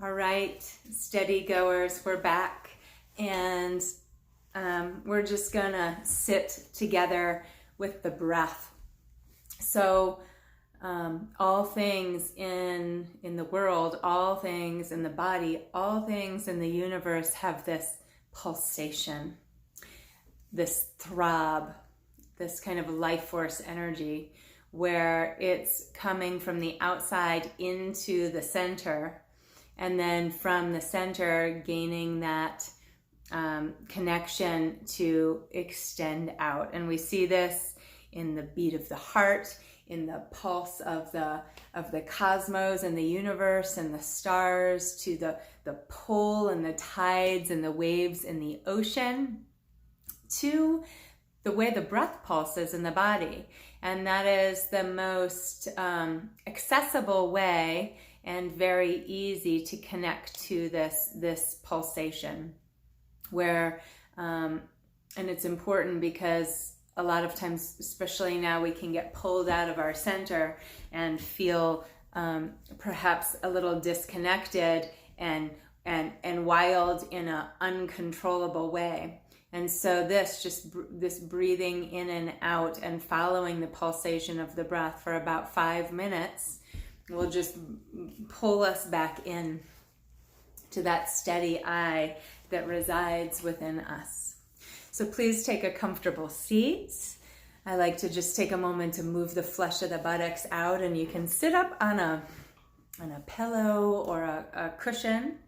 All right, steady goers, we're back, and we're just gonna sit together with the breath. So all things in the world, all things in the body, all things in the universe have this pulsation, this throb, this kind of life force energy where it's coming from the outside into the center, and then from the center gaining that connection to extend out. And we see this in the beat of the heart, in the pulse of the cosmos and the universe and the stars, to the pull and the tides and the waves in the ocean, to the way the breath pulses in the body. And that is the most accessible way and very easy to connect to this pulsation, where and it's important because a lot of times, especially now, we can get pulled out of our center and feel perhaps a little disconnected and wild in an uncontrollable way. And so this breathing in and out and following the pulsation of the breath for about 5 minutes will just pull us back in to that steady eye that resides within us. So please take a comfortable seat. I like to just take a moment to move the flesh of the buttocks out, and you can sit up on a pillow or a cushion.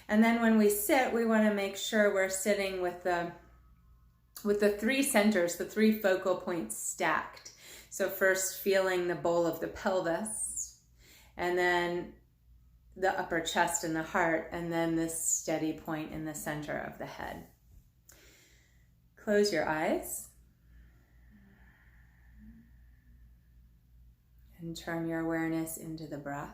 And then when we sit, we want to make sure we're sitting with the three centers, the three focal points stacked. So first feeling the bowl of the pelvis, and then the upper chest and the heart, and then this steady point in the center of the head. Close your eyes and turn your awareness into the breath.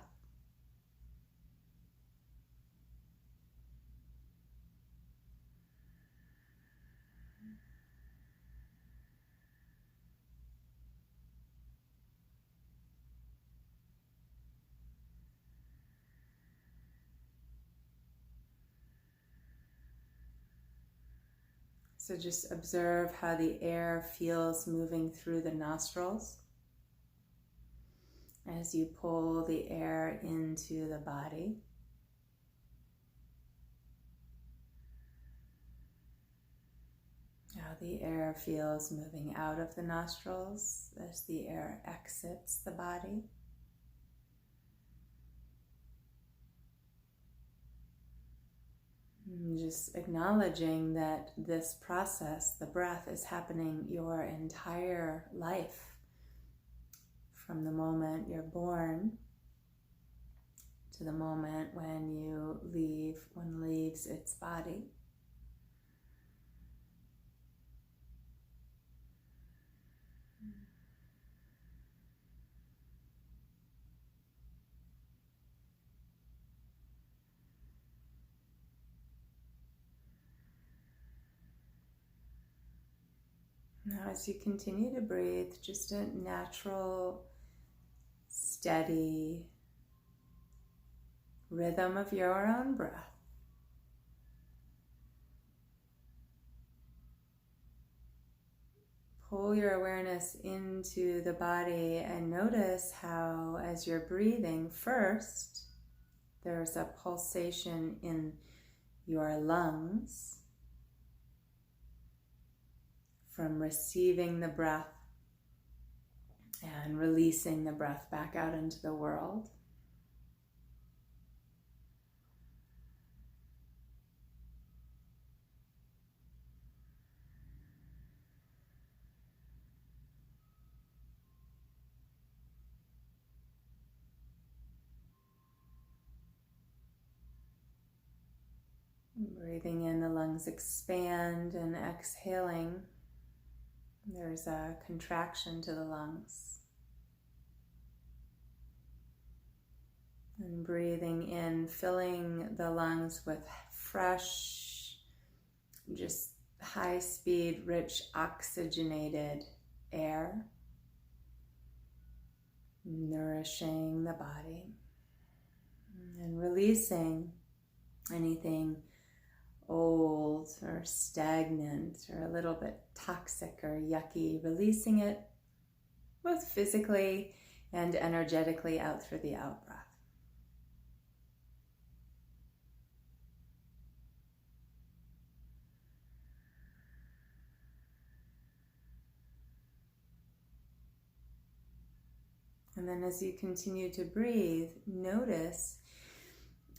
So just observe how the air feels moving through the nostrils as you pull the air into the body. How the air feels moving out of the nostrils as the air exits the body. And just acknowledging that this process, the breath, is happening your entire life, from the moment you're born to the moment when one leaves its body. Now, as you continue to breathe, just a natural, steady rhythm of your own breath. Pull your awareness into the body and notice how, as you're breathing, first, there's a pulsation in your lungs from receiving the breath and releasing the breath back out into the world. Breathing in, the lungs expand, and exhaling, there's a contraction to the lungs. And breathing in, filling the lungs with fresh, just high-speed, rich, oxygenated air, nourishing the body. And releasing anything old or stagnant or a little bit toxic or yucky, releasing it both physically and energetically out through the out breath. And then as you continue to breathe, notice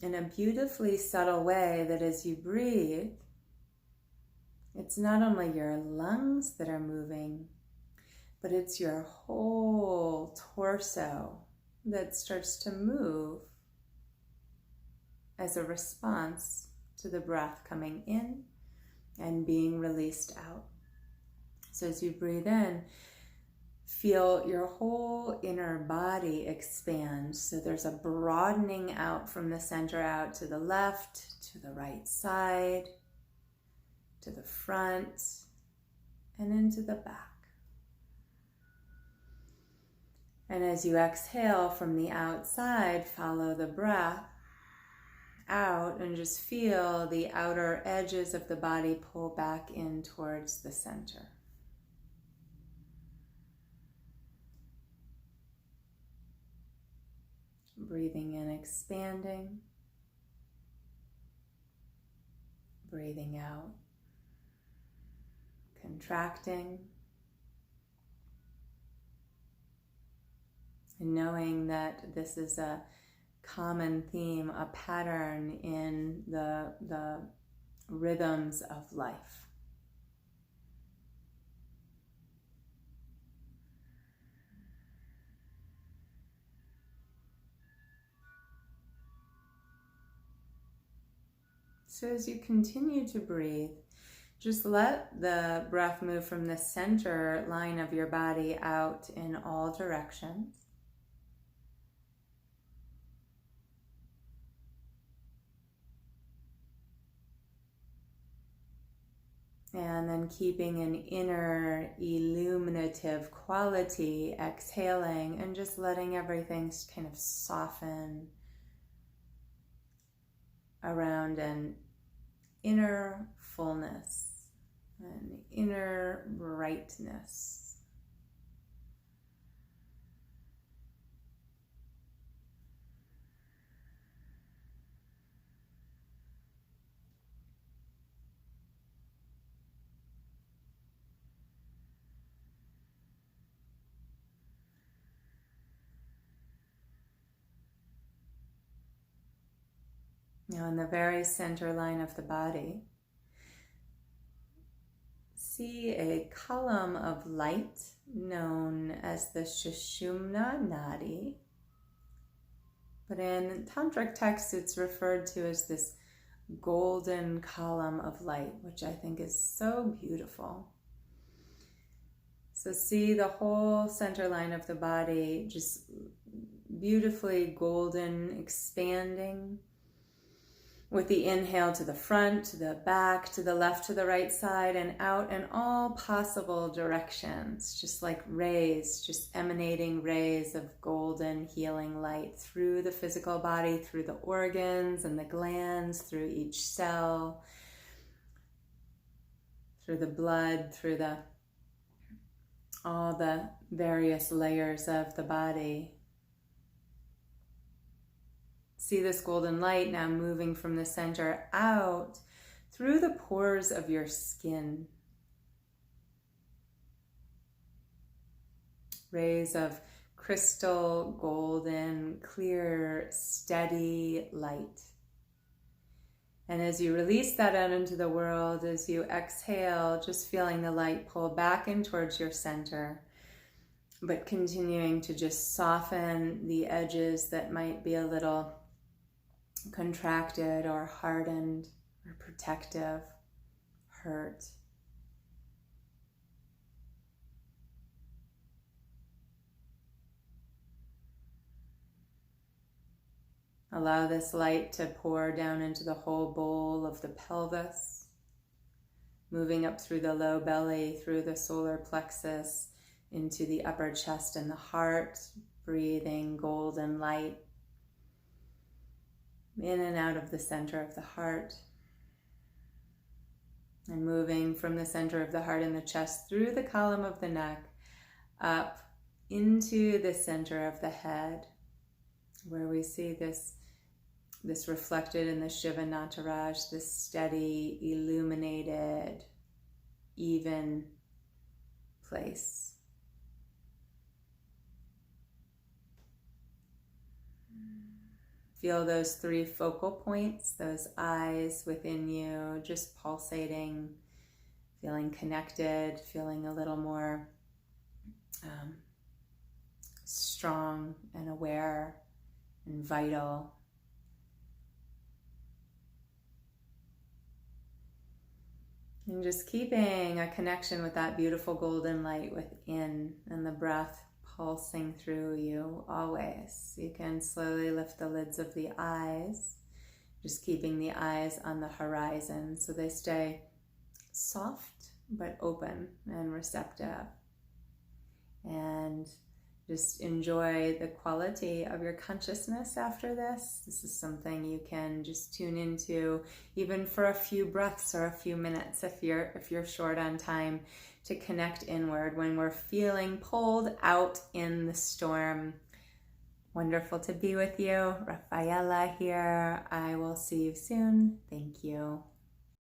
in a beautifully subtle way that as you breathe, it's not only your lungs that are moving, but it's your whole torso that starts to move as a response to the breath coming in and being released out. So as you breathe in, feel your whole inner body expand. So there's a broadening out from the center out to the left, to the right side, to the front, and into the back. And as you exhale from the outside, follow the breath out and just feel the outer edges of the body pull back in towards the center. Breathing in, expanding. Breathing out, contracting. And knowing that this is a common theme, a pattern in the rhythms of life. So as you continue to breathe, just let the breath move from the center line of your body out in all directions. And then keeping an inner illuminative quality, exhaling and just letting everything kind of soften around an inner fullness, an inner brightness. Now in the very center line of the body, see a column of light known as the Sushumna Nadi. But in tantric texts, it's referred to as this golden column of light, which I think is so beautiful. So see the whole center line of the body just beautifully golden, expanding with the inhale to the front, to the back, to the left, to the right side, and out in all possible directions, just like rays, just emanating rays of golden healing light through the physical body, through the organs and the glands, through each cell, through the blood, through all the various layers of the body. See this golden light now moving from the center out through the pores of your skin. Rays of crystal, golden, clear, steady light. And as you release that out into the world, as you exhale, just feeling the light pull back in towards your center, but continuing to just soften the edges that might be a little contracted or hardened or protective, hurt. Allow this light to pour down into the whole bowl of the pelvis, moving up through the low belly, through the solar plexus, into the upper chest and the heart, breathing golden light. in and out of the center of the heart. And moving from the center of the heart and the chest through the column of the neck up into the center of the head, where we see this reflected in the Shiva Nataraj, this steady, illuminated, even place. Feel those 3 focal points, those eyes within you, just pulsating, feeling connected, feeling a little more strong and aware and vital. And just keeping a connection with that beautiful golden light within, and the breath pulsing through you always. You can slowly lift the lids of the eyes, just keeping the eyes on the horizon so they stay soft but open and receptive. And just enjoy the quality of your consciousness after this. This is something you can just tune into even for a few breaths or a few minutes if you're short on time, to connect inward when we're feeling pulled out in the storm. Wonderful to be with you. Rafaela here. I will see you soon. Thank you.